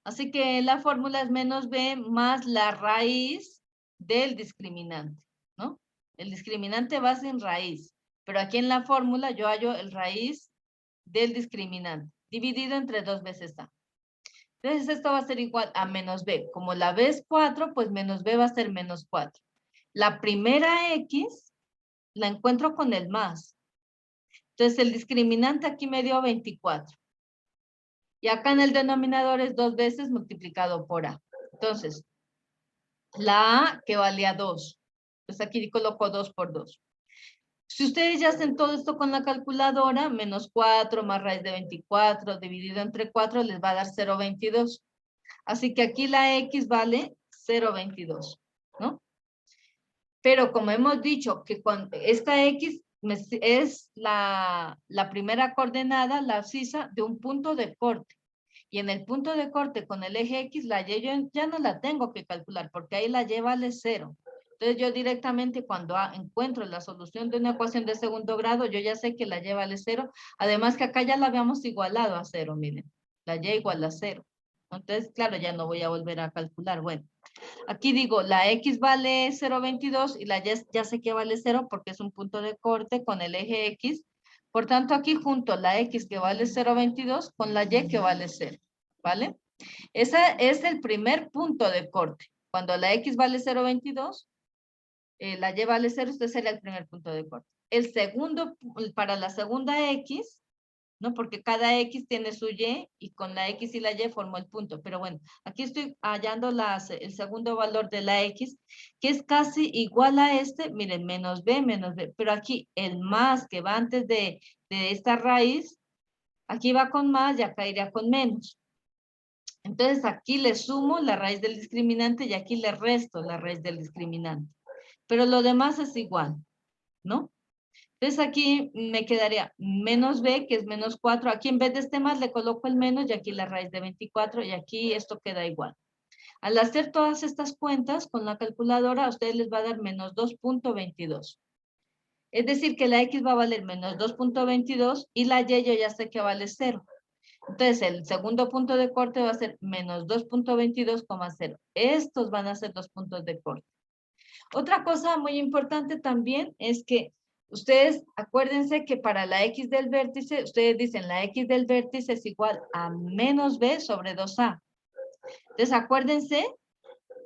Así que la fórmula es menos b más la raíz del discriminante, ¿no? El discriminante va sin raíz, pero aquí en la fórmula yo hallo el raíz del discriminante, dividido entre 2 veces a. Entonces esto va a ser igual a menos b. Como la b es 4, pues menos b va a ser menos 4. La primera x la encuentro con el más. Entonces el discriminante aquí me dio 24. Y acá en el denominador es 2 veces multiplicado por a. Entonces, la a que valía 2. Pues aquí coloco 2 por 2. Si ustedes ya hacen todo esto con la calculadora, menos 4 más raíz de 24 dividido entre 4 les va a dar 0,22. Así que aquí la x vale 0,22, ¿no? Pero como hemos dicho que cuando esta x es la primera coordenada, la abscisa de un punto de corte. Y en el punto de corte con el eje X, la Y yo ya no la tengo que calcular porque ahí la Y vale 0. Entonces yo directamente cuando encuentro la solución de una ecuación de segundo grado, yo ya sé que la Y vale 0. Además que acá ya la habíamos igualado a 0, miren. La Y igual a 0. Entonces, claro, ya no voy a volver a calcular. Bueno, aquí digo, la X vale 0,22 y la Y ya sé que vale 0 porque es un punto de corte con el eje X. Por tanto, aquí junto la X que vale 0,22 con la Y que vale 0, ¿vale? Ese es el primer punto de corte. Cuando la X vale 0,22, la Y vale 0, este sería el primer punto de corte. El segundo, para la segunda X, ¿no? Porque cada X tiene su Y con la X y la Y formó el punto. Pero bueno, aquí estoy hallando el segundo valor de la X, que es casi igual a este, miren, menos B. Pero aquí el más que va antes de esta raíz, aquí va con más y acá iría con menos. Entonces aquí le sumo la raíz del discriminante y aquí le resto la raíz del discriminante. Pero lo demás es igual, ¿no? Entonces aquí me quedaría menos b, que es menos 4. Aquí en vez de este más le coloco el menos y aquí la raíz de 24 y aquí esto queda igual. Al hacer todas estas cuentas con la calculadora, a ustedes les va a dar menos 2,22. Es decir, que la x va a valer menos 2,22 y la y yo ya sé que vale 0. Entonces, el segundo punto de corte va a ser menos 2,22,0. Estos van a ser los puntos de corte. Otra cosa muy importante también es que Ustedes acuérdense que para la X del vértice, ustedes dicen la X del vértice es igual a menos B sobre 2A. Entonces acuérdense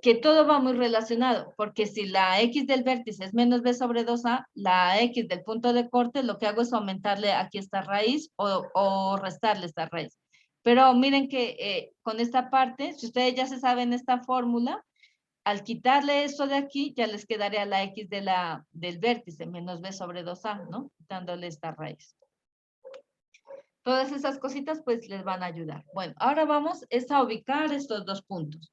que todo va muy relacionado, porque si la X del vértice es menos B sobre 2A, la X del punto de corte, lo que hago es aumentarle aquí esta raíz o restarle esta raíz. Pero miren que con esta parte, si ustedes ya se saben esta fórmula, al quitarle esto de aquí, ya les quedaría la X del vértice, menos B sobre 2A, ¿no? Quitándole esta raíz. Todas esas cositas pues les van a ayudar. Bueno, ahora vamos a ubicar estos dos puntos.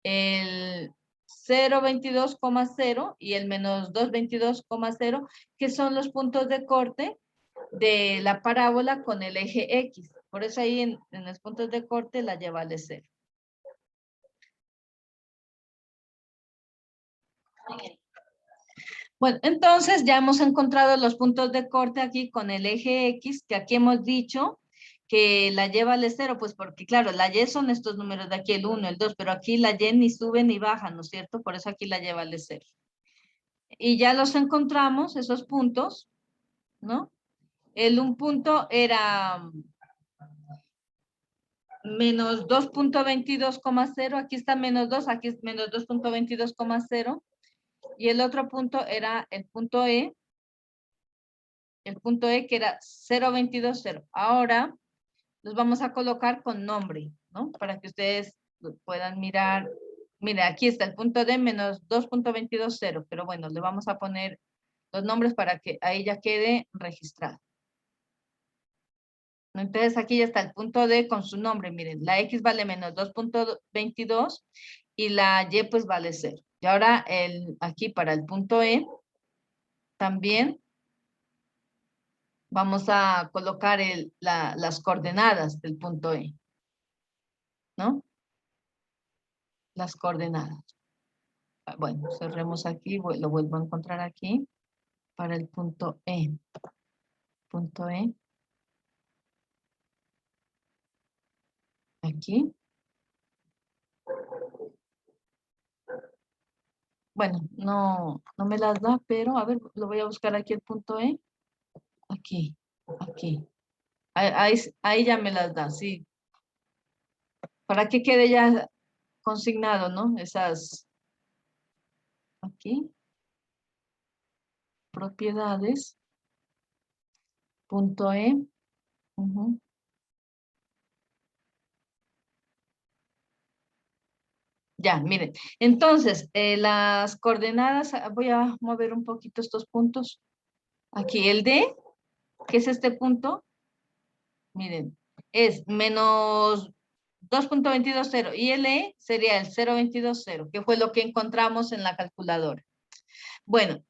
El 0,22,0 y el menos 2,22,0, que son los puntos de corte de la parábola con el eje X. Por eso ahí en los puntos de corte la Y vale 0. Bueno, entonces ya hemos encontrado los puntos de corte aquí con el eje X, que aquí hemos dicho que la Y vale 0, pues porque claro, la Y son estos números de aquí, el 1, el 2, pero aquí la Y ni sube ni baja, ¿no es cierto? Por eso aquí la Y vale 0. Y ya los encontramos, esos puntos, ¿no? Un punto era menos 2,22,0, aquí está menos 2, aquí es menos 2,22,0, y el otro punto era el punto E que era 0,22,0. Ahora los vamos a colocar con nombre, ¿no? Para que ustedes puedan mirar. Mira, aquí está el punto D menos 2,22,0, pero bueno, le vamos a poner los nombres para que ahí ya quede registrado. Entonces aquí ya está el punto D con su nombre. Miren, la X vale menos 2,22 y la Y pues vale 0. Y ahora aquí para el punto E también vamos a colocar las coordenadas del punto E, ¿no? Las coordenadas. Bueno, cerremos aquí, lo vuelvo a encontrar aquí para el punto E. Punto E. Aquí. Bueno, no me las da, pero a ver, lo voy a buscar aquí el punto E. Aquí, aquí. Ahí ya me las da, sí. Para que quede ya consignado, ¿no? Esas, aquí, propiedades, punto E. Ujú. Ya, miren. Entonces, las coordenadas, voy a mover un poquito estos puntos. Aquí, el D, que es este punto, miren, es menos 2,220 y el E sería el 0,220, que fue lo que encontramos en la calculadora. Bueno,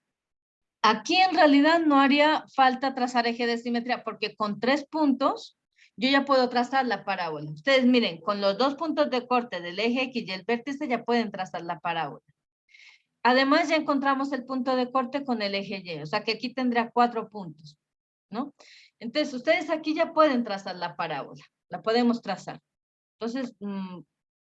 aquí en realidad no haría falta trazar eje de simetría porque con 3 puntos yo ya puedo trazar la parábola. Ustedes miren, con los 2 puntos de corte del eje X y el vértice ya pueden trazar la parábola. Además ya encontramos el punto de corte con el eje Y, o sea que aquí tendría 4 puntos, ¿no? Entonces ustedes aquí ya pueden trazar la parábola, la podemos trazar. Entonces,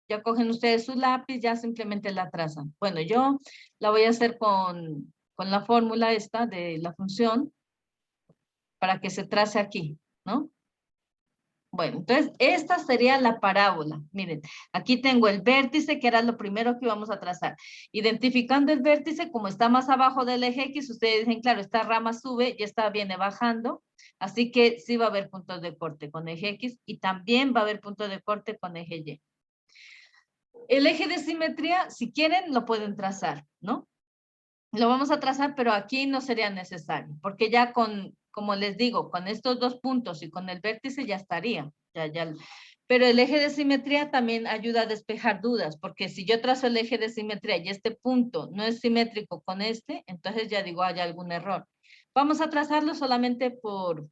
ya cogen ustedes su lápiz, ya simplemente la trazan. Bueno, yo la voy a hacer con la fórmula esta de la función para que se trace aquí, ¿no? Bueno, entonces esta sería la parábola. Miren, aquí tengo el vértice, que era lo primero que íbamos a trazar. Identificando el vértice, como está más abajo del eje X, ustedes dicen, claro, esta rama sube y esta viene bajando, así que sí va a haber puntos de corte con eje X y también va a haber puntos de corte con eje Y. El eje de simetría, si quieren, lo pueden trazar, ¿no? Lo vamos a trazar, pero aquí no sería necesario, porque ya como les digo, con estos 2 puntos y con el vértice ya estaría. Pero el eje de simetría también ayuda a despejar dudas, porque si yo trazo el eje de simetría y este punto no es simétrico con este, entonces ya digo, hay algún error. Vamos a trazarlo solamente por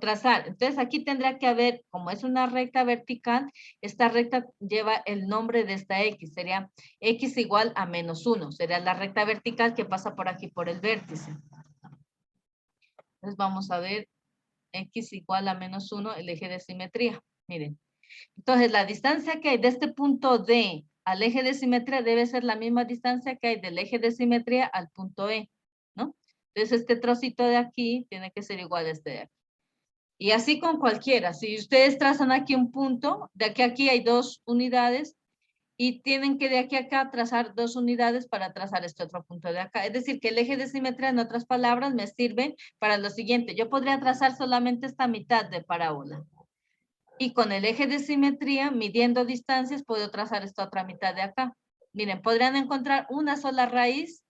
trazar. Entonces aquí tendrá que haber, como es una recta vertical, esta recta lleva el nombre de esta X, sería X igual a menos 1, sería la recta vertical que pasa por aquí por el vértice. Entonces vamos a ver X igual a menos 1, el eje de simetría. Miren. Entonces la distancia que hay de este punto D al eje de simetría debe ser la misma distancia que hay del eje de simetría al punto E, ¿no? Entonces este trocito de aquí tiene que ser igual a este de aquí. Y así con cualquiera. Si ustedes trazan aquí un punto, de aquí a aquí hay 2 unidades y tienen que de aquí a acá trazar 2 unidades para trazar este otro punto de acá. Es decir, que el eje de simetría, en otras palabras, me sirve para lo siguiente. Yo podría trazar solamente esta mitad de parábola. Y con el eje de simetría, midiendo distancias, puedo trazar esta otra mitad de acá. Miren, podrían encontrar una sola raíz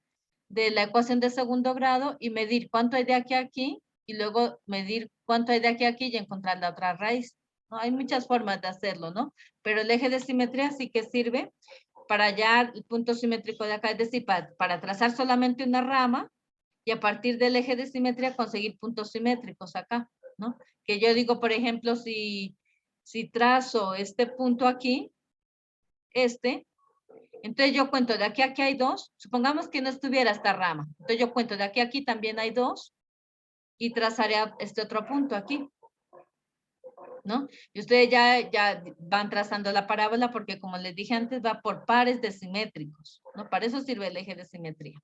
de la ecuación de segundo grado y medir cuánto hay de aquí a aquí y luego medir cuánto hay de aquí a aquí y encontrar la otra raíz. ¿No? Hay muchas formas de hacerlo, ¿no? Pero el eje de simetría sí que sirve para hallar el punto simétrico de acá, es decir, para trazar solamente una rama y a partir del eje de simetría conseguir puntos simétricos acá, ¿no? Que yo digo, por ejemplo, si trazo este punto aquí, entonces yo cuento de aquí a aquí hay 2, supongamos que no estuviera esta rama, entonces yo cuento de aquí a aquí también hay 2 y trazaré este otro punto aquí, ¿no? Y ustedes ya van trazando la parábola porque como les dije antes va por pares de simétricos, ¿no? Para eso sirve el eje de simetría.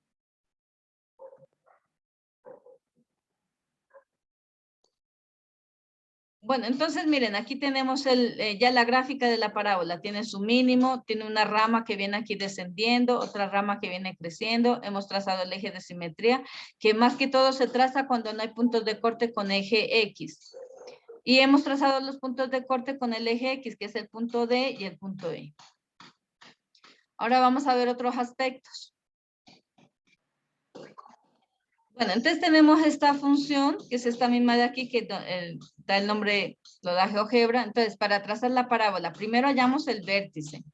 Bueno, entonces miren, aquí tenemos ya la gráfica de la parábola. Tiene su mínimo, tiene una rama que viene aquí descendiendo, otra rama que viene creciendo. Hemos trazado el eje de simetría, que más que todo se traza cuando no hay puntos de corte con eje X. Y hemos trazado los puntos de corte con el eje X, que es el punto D y el punto E. Ahora vamos a ver otros aspectos. Bueno, entonces tenemos esta función, que es esta misma de aquí, que da el nombre, lo da GeoGebra. Entonces, para trazar la parábola, primero hallamos el vértice.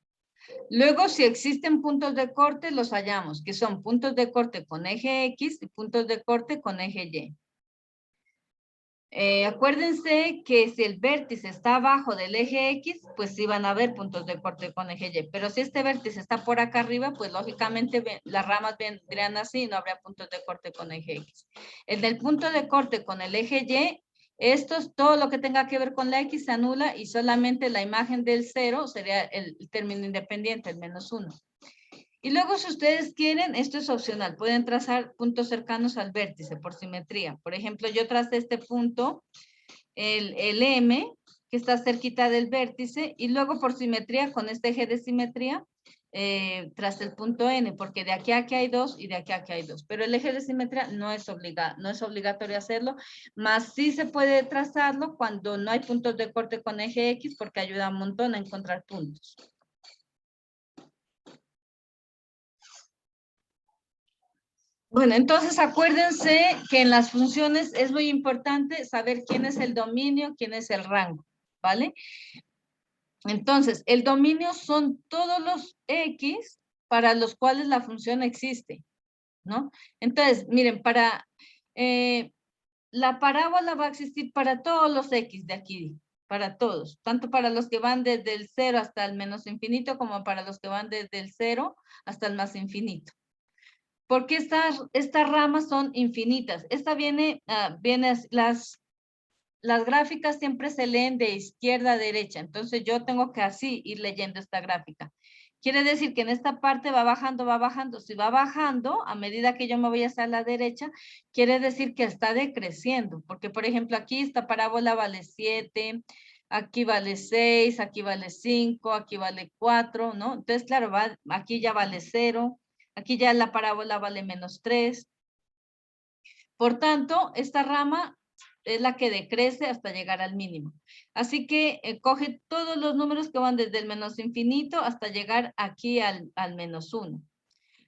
Luego, si existen puntos de corte, los hallamos, que son puntos de corte con eje X y puntos de corte con eje Y. Acuérdense que si el vértice está abajo del eje X, pues sí van a haber puntos de corte con eje Y. Pero si este vértice está por acá arriba, pues lógicamente las ramas vendrían así y no habría puntos de corte con eje X. En el punto de corte con el eje Y, todo lo que tenga que ver con la X se anula y solamente la imagen del 0 sería el término independiente, el -1. Y luego, si ustedes quieren, esto es opcional, pueden trazar puntos cercanos al vértice por simetría. Por ejemplo, yo tracé este punto, el M, que está cerquita del vértice, y luego por simetría, con este eje de simetría, tracé el punto N, porque de aquí a aquí hay 2 y de aquí a aquí hay 2. Pero el eje de simetría no es obligatorio hacerlo, más sí se puede trazarlo cuando no hay puntos de corte con eje X, porque ayuda un montón a encontrar puntos. Bueno, entonces acuérdense que en las funciones es muy importante saber quién es el dominio, quién es el rango, ¿vale? Entonces, el dominio son todos los X para los cuales la función existe, ¿no? Entonces, miren, la parábola va a existir para todos los X de aquí, para todos, tanto para los que van desde el 0 hasta el menos infinito, como para los que van desde el 0 hasta el más infinito. Porque estas ramas son infinitas. Esta las gráficas siempre se leen de izquierda a derecha, entonces yo tengo que así ir leyendo esta gráfica. Quiere decir que en esta parte va bajando, va bajando. Si va bajando, a medida que yo me voy hacia la derecha, quiere decir que está decreciendo, porque por ejemplo aquí esta parábola vale 7, aquí vale 6, aquí vale 5, aquí vale 4, ¿no? Entonces, claro, aquí ya vale 0. Aquí ya la parábola vale -3. Por tanto, esta rama es la que decrece hasta llegar al mínimo. Así que coge todos los números que van desde el menos infinito hasta llegar aquí al -1.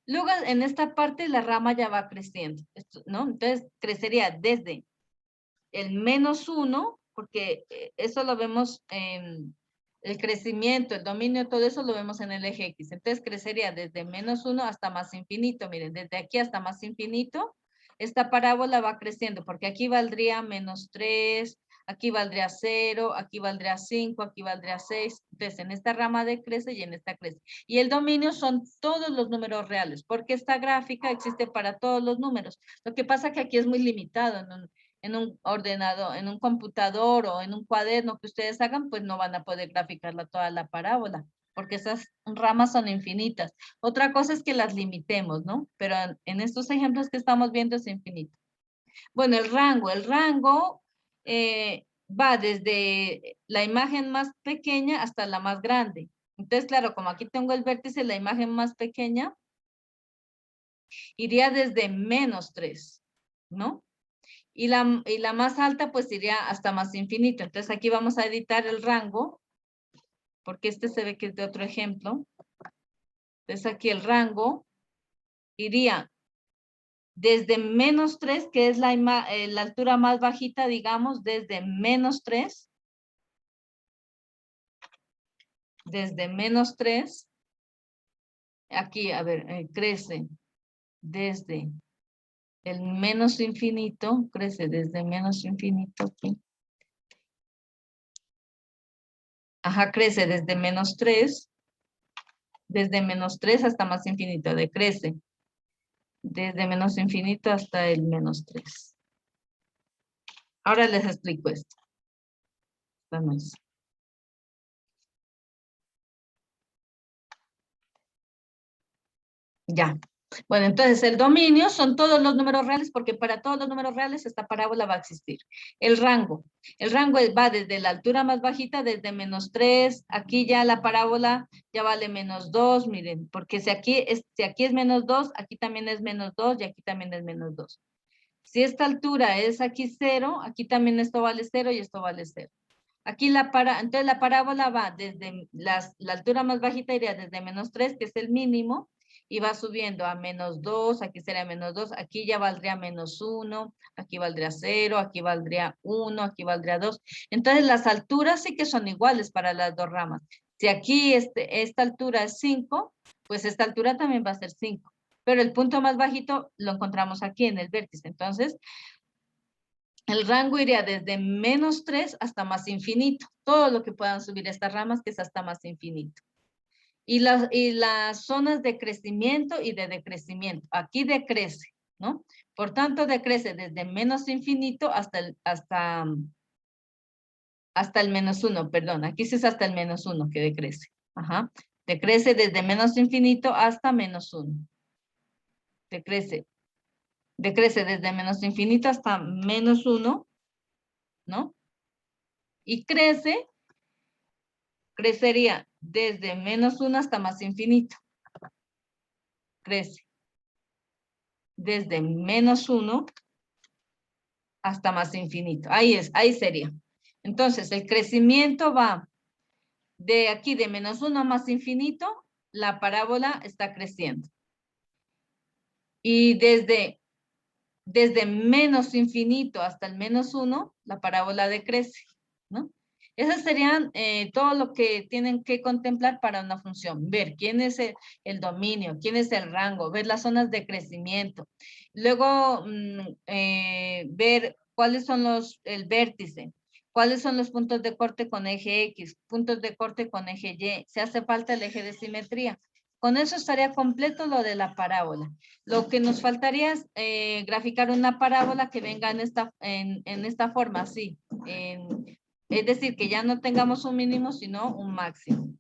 Luego, en esta parte, la rama ya va creciendo, ¿no? Entonces, crecería desde el -1, porque eso lo vemos en el crecimiento, el dominio, todo eso lo vemos en el eje X. Entonces crecería desde -1 hasta más infinito. Miren, desde aquí hasta más infinito, esta parábola va creciendo, porque aquí valdría -3, aquí valdría 0, aquí valdría 5, aquí valdría 6. Entonces en esta rama decrece y en esta crece. Y el dominio son todos los números reales, porque esta gráfica existe para todos los números. Lo que pasa que aquí es muy limitado, en un ordenador, en un computador o en un cuaderno que ustedes hagan, pues no van a poder graficarla toda la parábola, porque esas ramas son infinitas. Otra cosa es que las limitemos, ¿no? Pero en estos ejemplos que estamos viendo es infinito. Bueno, el rango va desde la imagen más pequeña hasta la más grande. Entonces, claro, como aquí tengo el vértice, la imagen más pequeña iría desde -3, ¿no? Y la más alta pues iría hasta más infinito. Entonces aquí vamos a editar el rango, porque este se ve que es de otro ejemplo. Entonces aquí el rango iría desde -3, que es la altura más bajita, digamos, desde -3. Desde -3. Aquí, a ver, crece desde el menos infinito, crece desde menos infinito aquí. Ajá, crece desde -3. Desde -3 hasta más infinito, decrece. Desde menos infinito hasta el -3. Ahora les explico esto. Vamos. Ya. Bueno, entonces el dominio son todos los números reales, porque para todos los números reales esta parábola va a existir. El rango va desde la altura más bajita, desde -3, aquí ya la parábola ya vale -2, miren, porque si aquí es -2, aquí también es -2 y aquí también es -2. Si esta altura es aquí 0, aquí también esto vale 0 y esto vale 0. Aquí entonces la parábola va desde la altura más bajita, iría desde -3, que es el mínimo, y va subiendo a -2, aquí sería -2, aquí ya valdría -1, aquí valdría 0, aquí valdría 1, aquí valdría 2. Entonces las alturas sí que son iguales para las dos ramas. Si aquí esta altura es 5, pues esta altura también va a ser 5. Pero el punto más bajito lo encontramos aquí en el vértice. Entonces, el rango iría desde -3 hasta más infinito. Todo lo que puedan subir estas ramas, que es hasta más infinito. Y las zonas de crecimiento y de decrecimiento. Aquí decrece, ¿no? Por tanto, decrece desde menos infinito hasta el -1, perdón. Aquí sí es hasta el -1 que decrece. Ajá. Decrece desde menos infinito hasta -1. Decrece desde menos infinito hasta -1, ¿no? Y crecería desde -1 hasta más infinito. Crece desde -1 hasta más infinito. Ahí sería. Entonces, el crecimiento va de aquí de -1 a más infinito, la parábola está creciendo. Y desde menos infinito hasta el -1, la parábola decrece, ¿no? Esas serían todo lo que tienen que contemplar para una función. Ver quién es el dominio, quién es el rango, ver las zonas de crecimiento. Luego, ver cuáles son el vértice, cuáles son los puntos de corte con eje X, puntos de corte con eje Y. Si hace falta el eje de simetría. Con eso estaría completo lo de la parábola. Lo que nos faltaría es graficar una parábola que venga en esta forma, así. Es decir, que ya no tengamos un mínimo, sino un máximo.